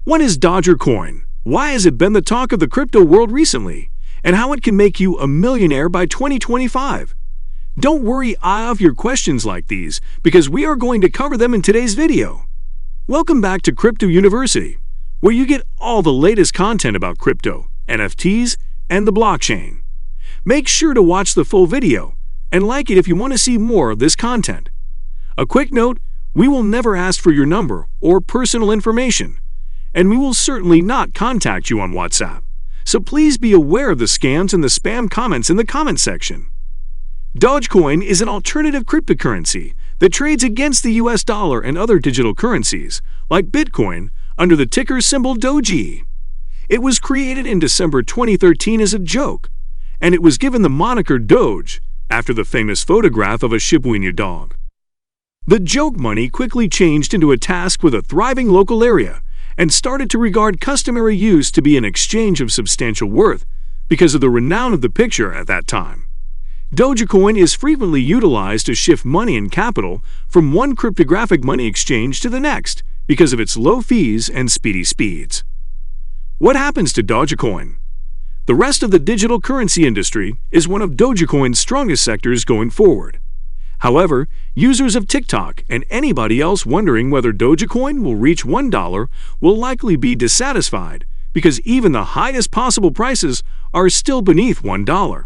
What is Dogecoin? Why has it been the talk of the crypto world recently? And how it can make you a millionaire by 2025? Don't worry, I have your questions like these because we are going to cover them in today's video. Welcome back to Crypto University, where you get all the latest content about crypto, NFTs, and the blockchain. Make sure to watch the full video and like it if you want to see more of this content. A quick note, we will never ask for your number or personal information, and we will certainly not contact you on WhatsApp. So please be aware of the scams and the spam comments in the comment section. Dogecoin is an alternative cryptocurrency that trades against the US dollar and other digital currencies, like Bitcoin, under the ticker symbol Doge. It was created in December 2013 as a joke, and it was given the moniker Doge after the famous photograph of a Shiba Inu dog. The joke money quickly changed into a task with a thriving local area and started to regard customary use to be an exchange of substantial worth because of the renown of the picture at that time. Dogecoin is frequently utilized to shift money and capital from one cryptographic money exchange to the next because of its low fees and speedy speeds. What happens to Dogecoin? The rest of the digital currency industry is one of Dogecoin's strongest sectors going forward. However, users of TikTok and anybody else wondering whether Dogecoin will reach $1 will likely be dissatisfied because even the highest possible prices are still beneath $1.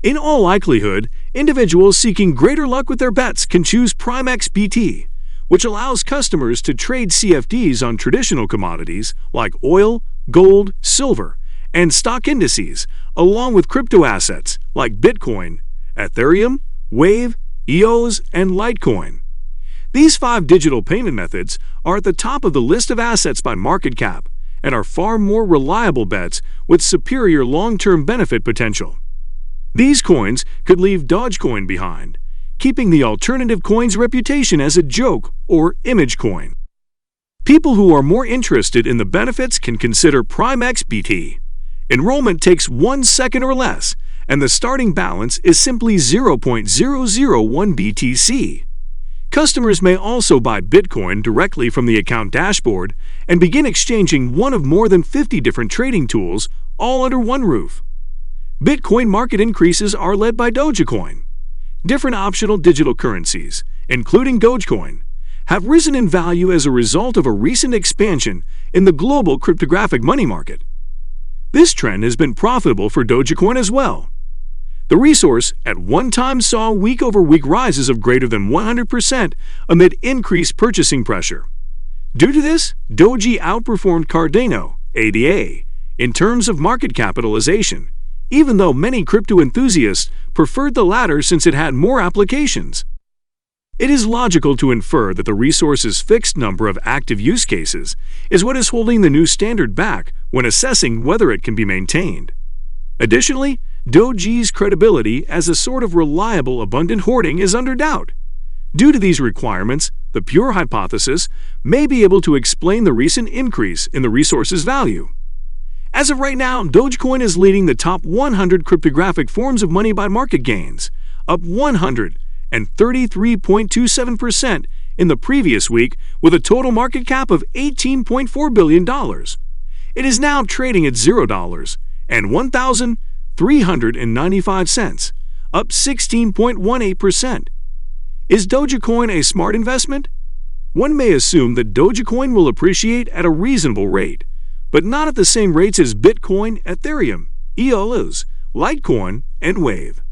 In all likelihood, individuals seeking greater luck with their bets can choose PrimeXBT, which allows customers to trade CFDs on traditional commodities like oil, gold, silver, and stock indices, along with crypto assets like Bitcoin, Ethereum, Wave, EOS, and Litecoin. These 5 digital payment methods are at the top of the list of assets by market cap and are far more reliable bets with superior long-term benefit potential. These coins could leave Dogecoin behind, keeping the alternative coin's reputation as a joke or image coin. People who are more interested in the benefits can consider PrimeXBT. Enrollment takes 1 second or less, and the starting balance is simply 0.001 BTC. Customers may also buy Bitcoin directly from the account dashboard and begin exchanging one of more than 50 different trading tools, all under one roof. Bitcoin market increases are led by Dogecoin. Different optional digital currencies, including Dogecoin, have risen in value as a result of a recent expansion in the global cryptographic money market. This trend has been profitable for Dogecoin as well. The resource at one time saw week-over-week rises of greater than 100% amid increased purchasing pressure. Due to this, Doge outperformed Cardano, ADA, in terms of market capitalization, even though many crypto enthusiasts preferred the latter since it had more applications. It is logical to infer that the resource's fixed number of active use cases is what is holding the new standard back when assessing whether it can be maintained. Additionally, Doge's credibility as a sort of reliable, abundant hoarding is under doubt. Due to these requirements, the pure hypothesis may be able to explain the recent increase in the resource's value. As of right now, Dogecoin is leading the top 100 cryptographic forms of money by market gains, up 133.27% in the previous week with a total market cap of $18.4 billion. It is now trading at $0 and 1,395 cents, up 16.18%. Is Dogecoin a smart investment? One may assume that Dogecoin will appreciate at a reasonable rate, but not at the same rates as Bitcoin, Ethereum, EOS, Litecoin, and Wave.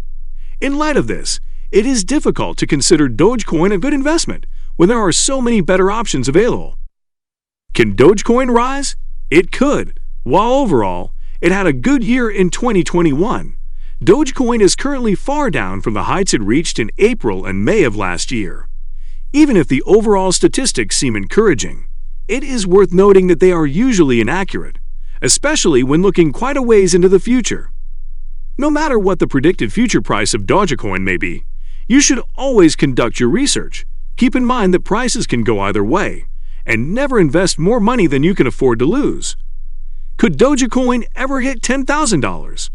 In light of this, it is difficult to consider Dogecoin a good investment when there are so many better options available. Can Dogecoin rise? It could. While overall, it had a good year in 2021, Dogecoin is currently far down from the heights it reached in April and May of last year. Even if the overall statistics seem encouraging, it is worth noting that they are usually inaccurate, especially when looking quite a ways into the future. No matter what the predicted future price of Dogecoin may be, you should always conduct your research. Keep in mind that prices can go either way, and never invest more money than you can afford to lose. Could Dogecoin ever hit $10,000?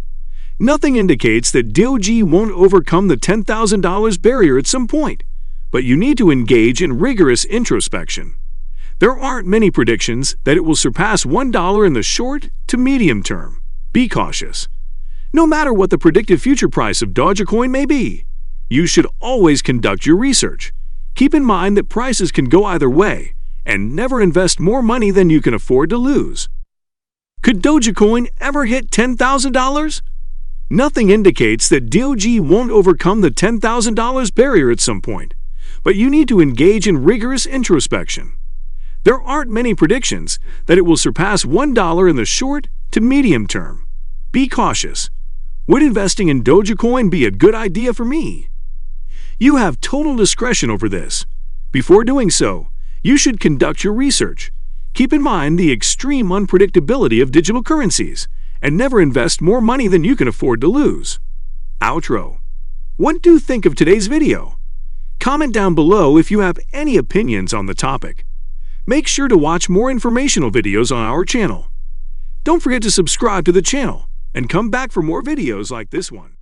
Nothing indicates that Doge won't overcome the $10,000 barrier at some point, but you need to engage in rigorous introspection. There aren't many predictions that it will surpass $1 in the short to medium term. Be cautious. No matter what the predicted future price of Dogecoin may be, you should always conduct your research. Keep in mind that prices can go either way, and never invest more money than you can afford to lose. Could Dogecoin ever hit $10,000? Nothing indicates that Doge won't overcome the $10,000 barrier at some point, but you need to engage in rigorous introspection. There aren't many predictions that it will surpass $1 in the short to medium term. Be cautious. Would investing in Dogecoin be a good idea for me? You have total discretion over this. Before doing so, you should conduct your research. Keep in mind the extreme unpredictability of digital currencies, and never invest more money than you can afford to lose. Outro. What do you think of today's video? Comment down below if you have any opinions on the topic. Make sure to watch more informational videos on our channel. Don't forget to subscribe to the channel and come back for more videos like this one.